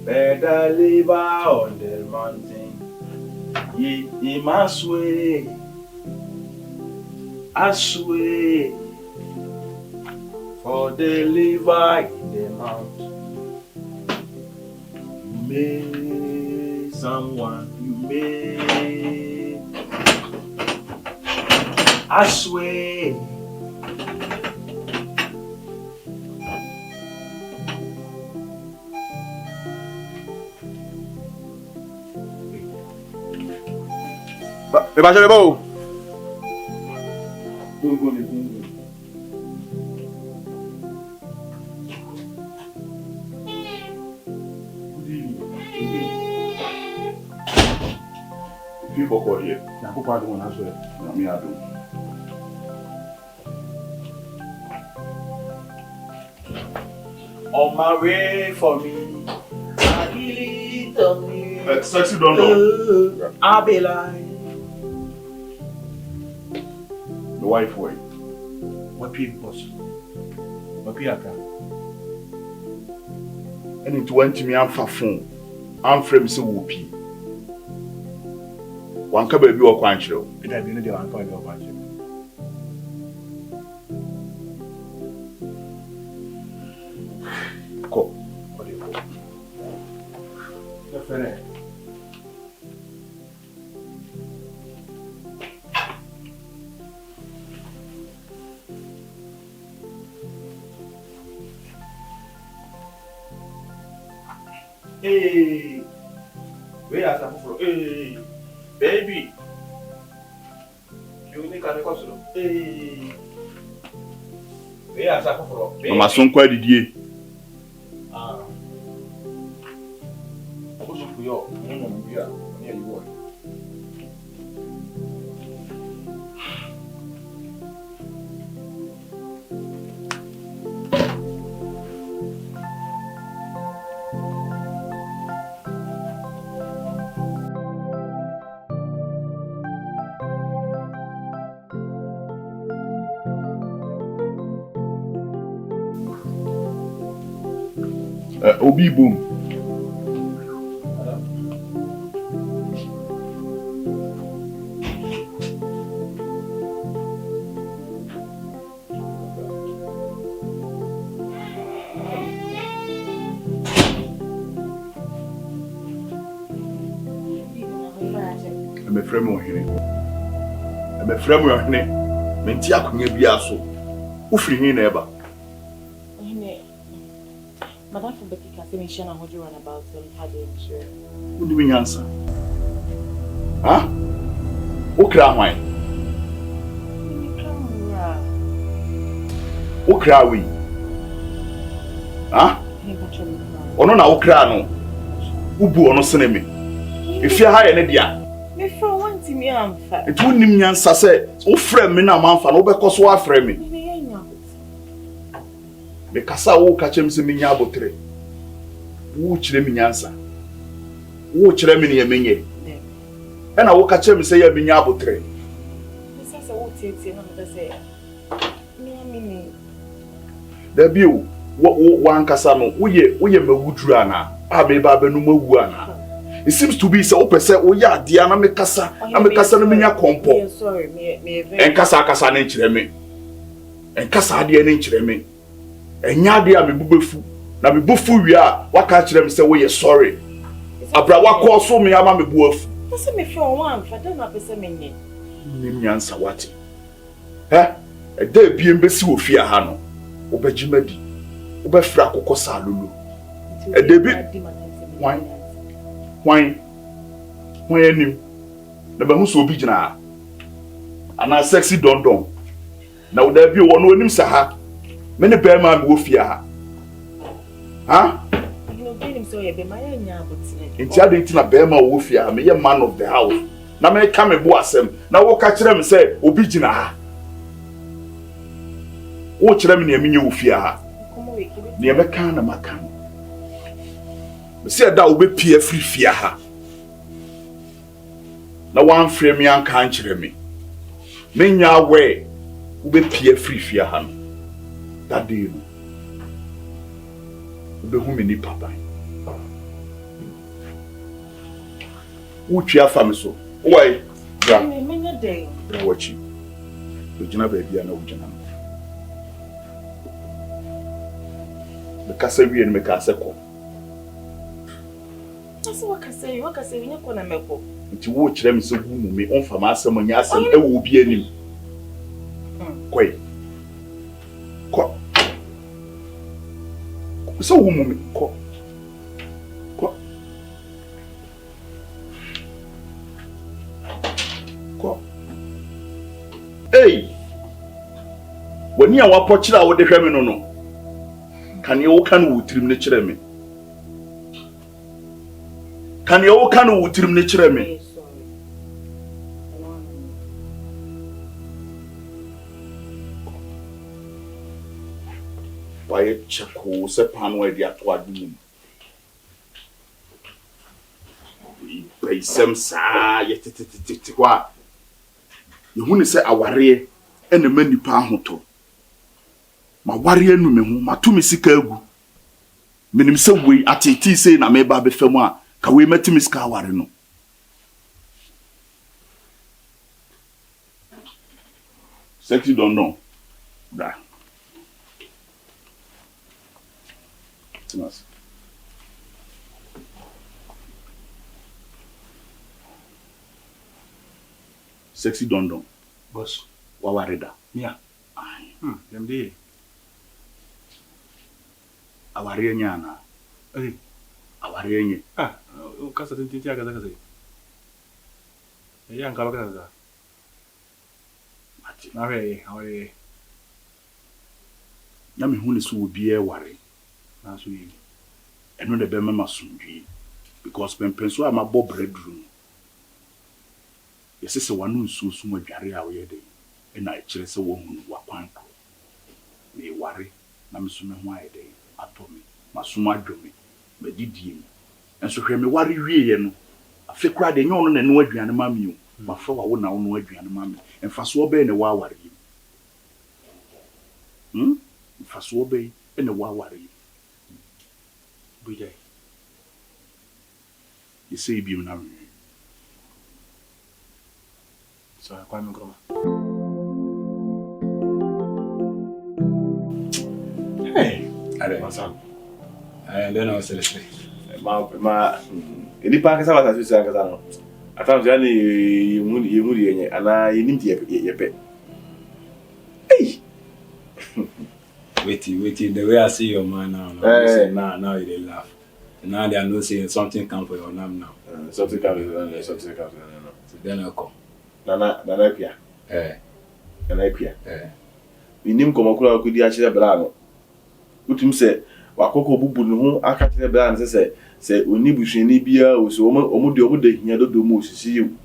Better live on the mountain. Ye must sway. I sway. For the liver in the mountain. You made someone. You made. I sway. Me baje le bo. People call here. Na ko pa do na so. Na me ado. On my way for me. I really don't need. Sexy don't know. I'll be like. The wife way. What people boss? What people? And it went to me am fa phone. Am frame say wo pi. Wan ka ba bi o kwan kire o. It have been the one point of watching. Ko. What do you call? The friend. Hey, where are some from? Hey, baby. You need to go. Hey, where are some from? Mama son kwa didie. Ah, I was for you. We are near you. Obi boom. I'm a friend of him. I'm a friend of him. Mentia kunya biaso. Ufiri hin na eba. Madam Becky can say me share and run about how they insure. Who do we answer? Huh? Okra why? Okra we. Huh? Ono na okra no. Ubu ono sene me. Efia ha ye ne dia. Me from want me amfa. Etu nim nyansa se wo frɛ me na manfa no obekoso wa frɛ me. Me kasa wo ka chem se menya abotre. Wo kire me nyansa. Wo kire me ne yemenye. E na wo ka chem se ya menya abotre. Me say wo tietie na me say. Me. Da bi wo ankasa no wo ye mawuduru ana. A me ba benu mawu ana. It seems to be so opese wo ya ade ana me kasa no menya kompo. Sorry, me Enkasa na nkire me. Enkasa ade na nkire me. Enya de a me bubefu na me bufu wi a waka kire me say we ye sorry abra wako so me ama me buafu say me from one fa don na pese me nye nim nyansa wate e da biem besi ofia ha no obegimadi obefra kokosa lulu e da bi wan enim na ba hu so obi gina ana sexy dondon na wo da bi wo no onim sa ha me ne be ma me wo fia ha you be him so ye be my nya abotine nti ade nti na be ma wo fia me ye man of the house na me ka me bo asem na wo ka kire me say obi gina ha wo kire me ne me nye wo fia ha ne me ka na maka me say da wo be pie free fia ha na wan free me an kan kire me nya we wo be pie free fia ha no that day be hu me ni papa Uchi family so. Why? Bra. Me day. Bra watch you. Ujina baby ana ujina. The kasa wi en me kasa ko. Asa waka say nya ko na meko. Nti wo kire me se hu mu me onfa ma asem nya asem e wo bi anim. Koi. Ko. So hu mu me ko. Ko. Ko. Hey. Wani a wapo kira wo de hwe me no. Kan ye wo kan wo tirim ne kire me. Kan ye wo kan wo tirim ne kire me. Why chako se pano e dia to adum. We sem sa yetitititi kwa. Ye hu ni se aware e na manipa ahoto. Ma ware anu me hu matumi sika agu. Menim se we atiti se na me ba be fam a ka we matimi sika aware no. Sexy don't know. Da. Timas. Sexy don't know. Boss. Wawareda. Yeah. Them day. Aware nyana. Okay. Aware nye. Kasa tinti aga kaza. Ya ngaba kaza. Mati. Na we, aware. Na me hu ne so obi e ware. Na so yi. Eno de be mama sundwi because penso am abo breadroom. Yesi se wanu nsu so madware a wo ye de. E na kire se wo hu wakwan. Me ware na me so me hu aye de atomi. Masuma adwome. Me didie mi. Enso hwe me ware wie ye no. Afi kra de nyon no na no aduane ma mi o. Ma fa wa wo na wo no aduane ma mi. Emfa so be ne wa ware yi. Emfa so be ne wa ware yi. Bujay. You say bi na me. So kwa mi groma. Hey, Ale masa. Then I was seriously. Edi pa kasa wata sisi kasa no. Atam so yani yemudi yenye ana yenimti yepe. Hey. Wait, the way I see your man now, now you dey laugh. Now they are not saying something come for your name now. Something come no. So then I come. Nana pia. Nana pia. Inim komakura akudi a kire bra no. Utum se wakoko bubu ne ho aka kire bra no se oni buhwani bia o so omo de hia dodo mu osisi yu.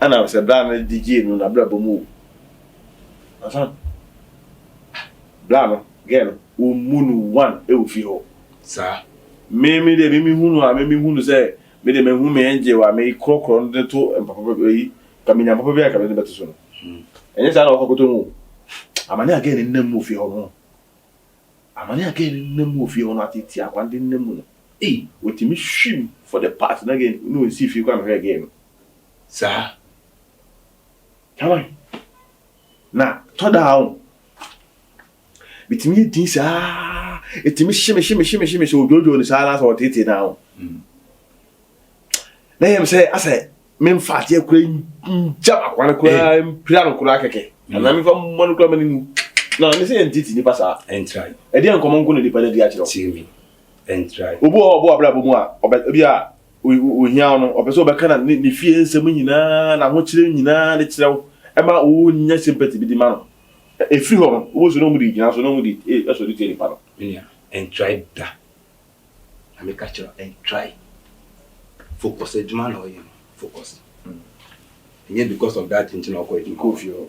Ana se bra no DJ no na bra bomu. Asan. Bra no girl o munu one e o fi ho. Sir. Me hunu se me de me hu me enje wa me krokro no to empapa yi kaminya papa bia ka be beto so no. Enye sa na okokoto mu. Amani again nnem mu fi ho no. Amani again nnem mu fi ho no atiti akwande nnem mu no. Wetimi hwim for the part na again no see fi kwa me again. Sir. Come on. Na to down. Bitimi din sa etimi shime so ojojo ni sa la so tete na. Na yem say asa me mfa tie kura njama kwana kura mpira no kura keke. Na me fa mo kura mani na me say entity ni pasa. And try. E dey nkomo nko no di pale di a kiro. See me. And try. Obo abra bomu a obi a o hia no opeso obeka na ni fie nsem nyina na ho kire nyina de kirew e ma o nya sympathy bi di ma no. E free ho wo so no mu di gina so no mu di e so di tell pa no. And try that. I make a try and try. Focus ejuma na oyin. Focus. And yet because of that thing no ko ejuma. Go feel.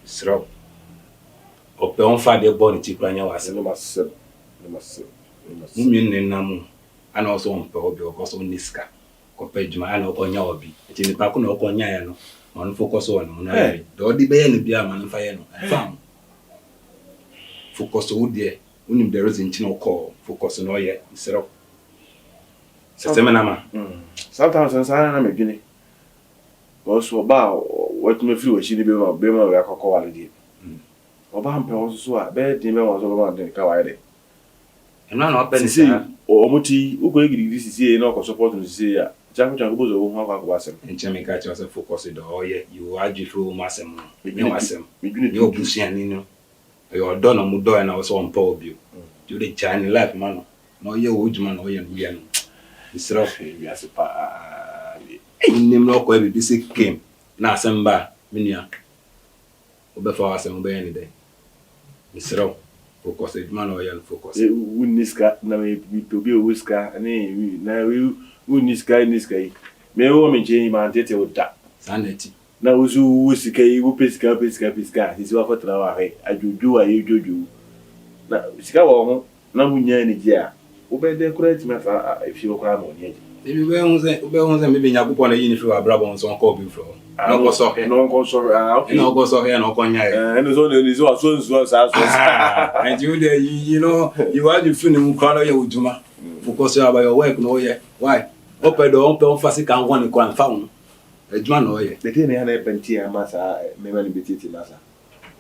Srop. Ope on fa de born ti kwanya wase. No must. Mumien nenamu ana also on pe obi because on niska. Ko pe ejuma ana okonya obi. Eti ni pa ko na okonya ya no. Man focus on na. Do di be ya no bia man fa ye no. Fam. Focus wo there. Unim there is in no call. Focus on oye. Srop. Sesemena sometimes na me dwene. Also ba what me free we shi ni be ma we akọkọ wale di. Oba mpe wo so a be din be wo so ba den ka wa ide. Emna na open sisi omuti uko egirigiri sisi na ko support no sisi ya. Changu bozo wo ha kwa asem. Enche ka cha se focus do oye you agi through masem. Me wasem. Me obusia ni no. Yo do no mu do na wo so on pa obi. You dey chani life man. No ye wo djuma no ye no ye no. Isra We as pa nim no ko bi se came na asem ba menua. Obefa asem be any day. Isra focus djuma no ye no focus. Uniska na me bi owiska ani na we uniska me wo me je ma tete oda Saneti. na uzu usika yi wo pesika sisi wa fotara wa he ajuju wa yejoju na sika wo ho na munya ni je a wo be decorate me fa efi wo kwa no ni eje Ebi be hunze me be nyakupo na yini fi wa brabo nso ko bi fro. No go so he. No go so okay. No go so he no ko nya he. And so sa And you there you know you are the feeling mu kwa ya ujuma. Focus about your work no ye. Why? Open on fast can one ko an found. Ejuma no ye. the thing na penti amasa me ma ni betiti masa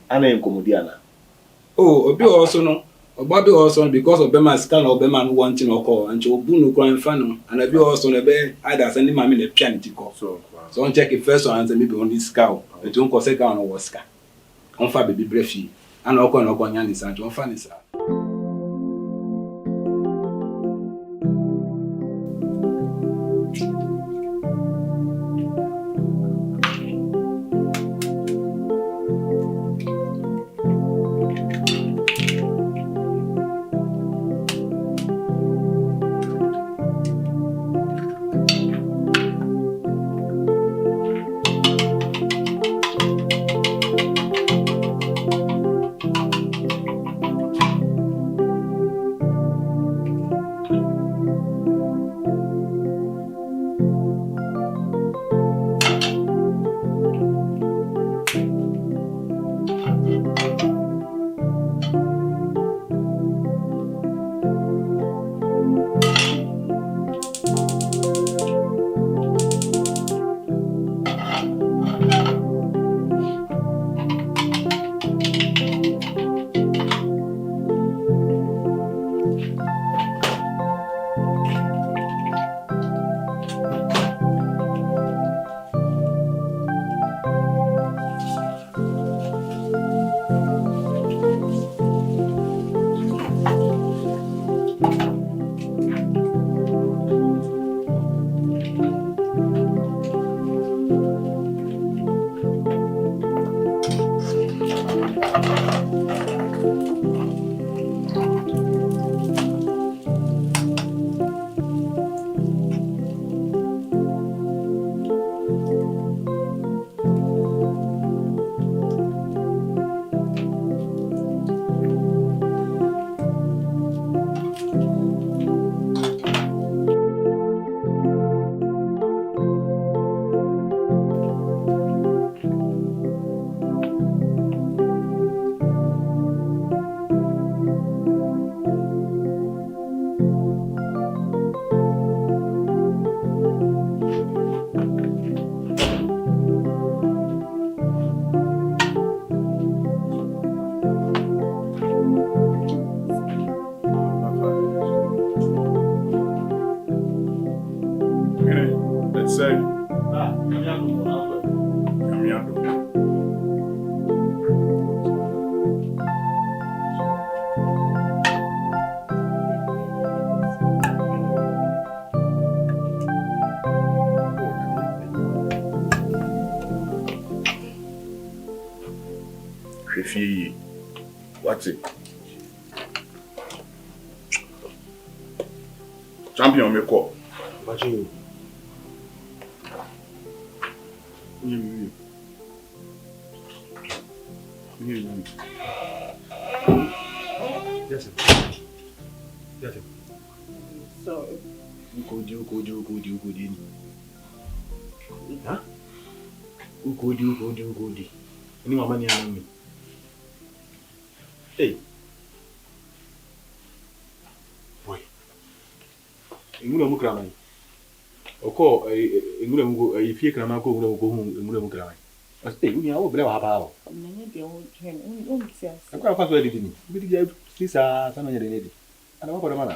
ana enkomodi ana Oh, obi also no. Obi also because of Bema scan or Bema wanting or call and to bunu crime fan and I be also na be either send him in the pianity call. So on check it first one and maybe on this cow. The don't call second or was car. On fa baby breathy. And no yan this and on fan sir. Let's say what's it? Champion me call. Imagine Yes. so ukodi huh? Ukodi any mama ni anami hey boy inguna mukra mai Oko ngure ngo ifie kana mako ngure ngo kana. Asti uni awo bele wa ba o. Nanye de o tren. O mtias. Akwa fa so edit ni. Bi di sisa sana nyere ni di. Ana wa ko da mana.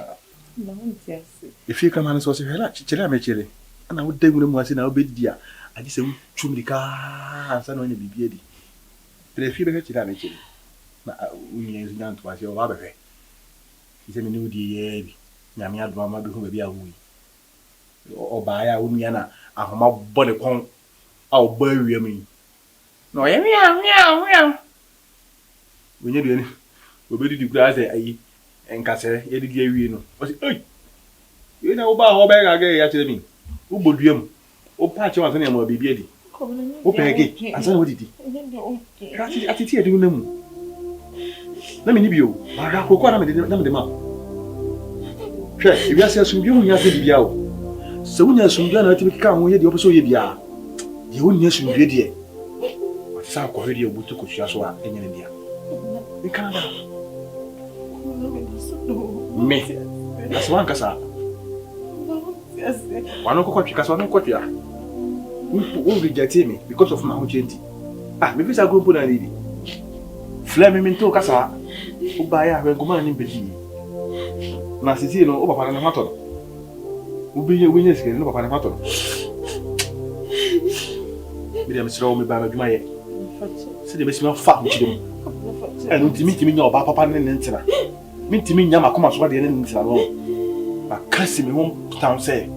Na o mtias. Ifie kana man so se hela chele amechele. Ana wo de ngure mu ase na wo bedi a. Adi se chumrika sana onye bibie di. Tre fie be chele amechele. Na uni enzu nyanto ase o ba be. Ise me ni udi ye bi. Nyame adoma ma be hu be bia hu. Oba ya uni na ahoma bone kon a oba wiem yi. No ye miau. Wenye duani. Obedi di kura ase ayi enkasere ye di awie no. O si oi. Ye na oba ho ba ga ya kire mi. Uboduam. O pa che wan se na mo bibie di. O pege ansa na odidi. Atiti e di na mu. Na me ni bio. Ba ga kokko na me de ma. Hwe, ebi ase asumbi hu nya se bibia o. Se wunya asumbi na ati bika ho ye di opeso ye bia. Ye wunya asumbi de. Sa ko hwede obutu ko tua so a enye ne dia. Me Canada. Me. Aswan kasa. Wano ko kwatwa kasa wano kwatwa. Who reject me because of my own change. Me visa group na ni. Flame me nto kasa. O ba ya hwe ngoma ni mbedi. Na sisi no o papa na mato. Ubi ye winye sikere no papa na mato. Miriam sira o me ba adwuma ye. Se de besi ma fa ho chidem. Enu timi nya oba papa ne ntina. Mi timi nya makoma so de ne ntina no. Ba kasi me hom town say.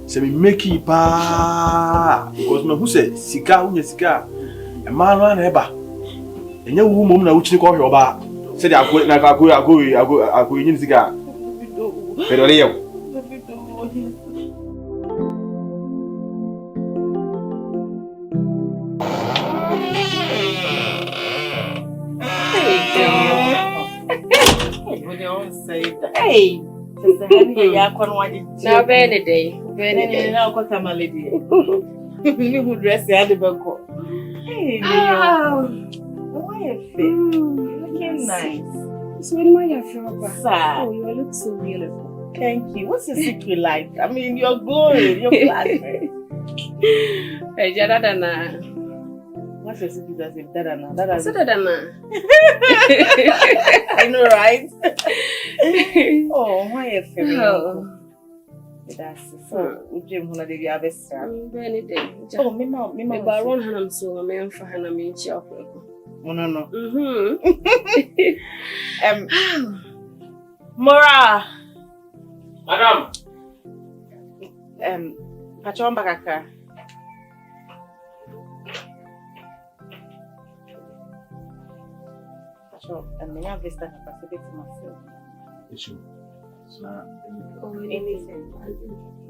Se me make it pa because me who say sika unya sika. E ma no na eba. Enye wu mom na wuchini ko hwe oba. Se de akọ na akọ yin sika. Pero le yo. Hey, now Benny day. Now got a malady. You would dress the other bako. Hey, why a fit? Looking nice. So when am I from? Oh, you look so beautiful. Thank you. What's your secret like? I mean, you're glowing. You're glad. Hey, Jadana. What's your secret? As if Dadana. I know, right? Oh, why a fit? That's so. Would you want to be a best? Benny day. Oh, me baron Hanam so a man for Hanam in chocolate. No. Mora. Madam. Pachomba kaka. Pacho, me have vista kaka so bit myself. Issue. Anything.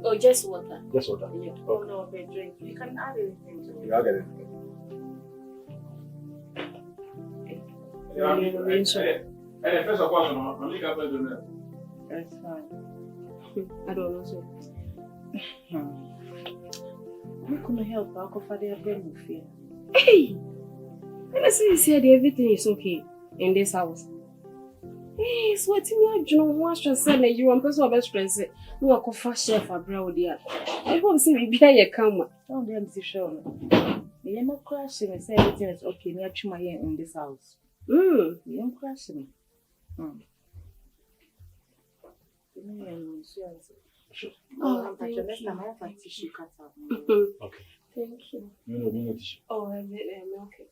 Oh, just water. Just water. Yeah. Oh no, the drink. You can add anything to it. I'll get it. Hey, first of all, I'm going to do that. That's fine. I don't know so. I'm going to help Uncle Father bring fear. Hey! And I see you said everything is okay in this house. Hey, so what you know what you said you want person best friend say no a coffee chef abroad there. I hope see we be here come. Don't them see show me. You not crashing and say everything is okay. Me actually my here in this house. You don't crash me. Sure. Oh, thank you. Next time I have a tissue cut out. Okay. Thank you. You know tissue. Oh, I'm okay.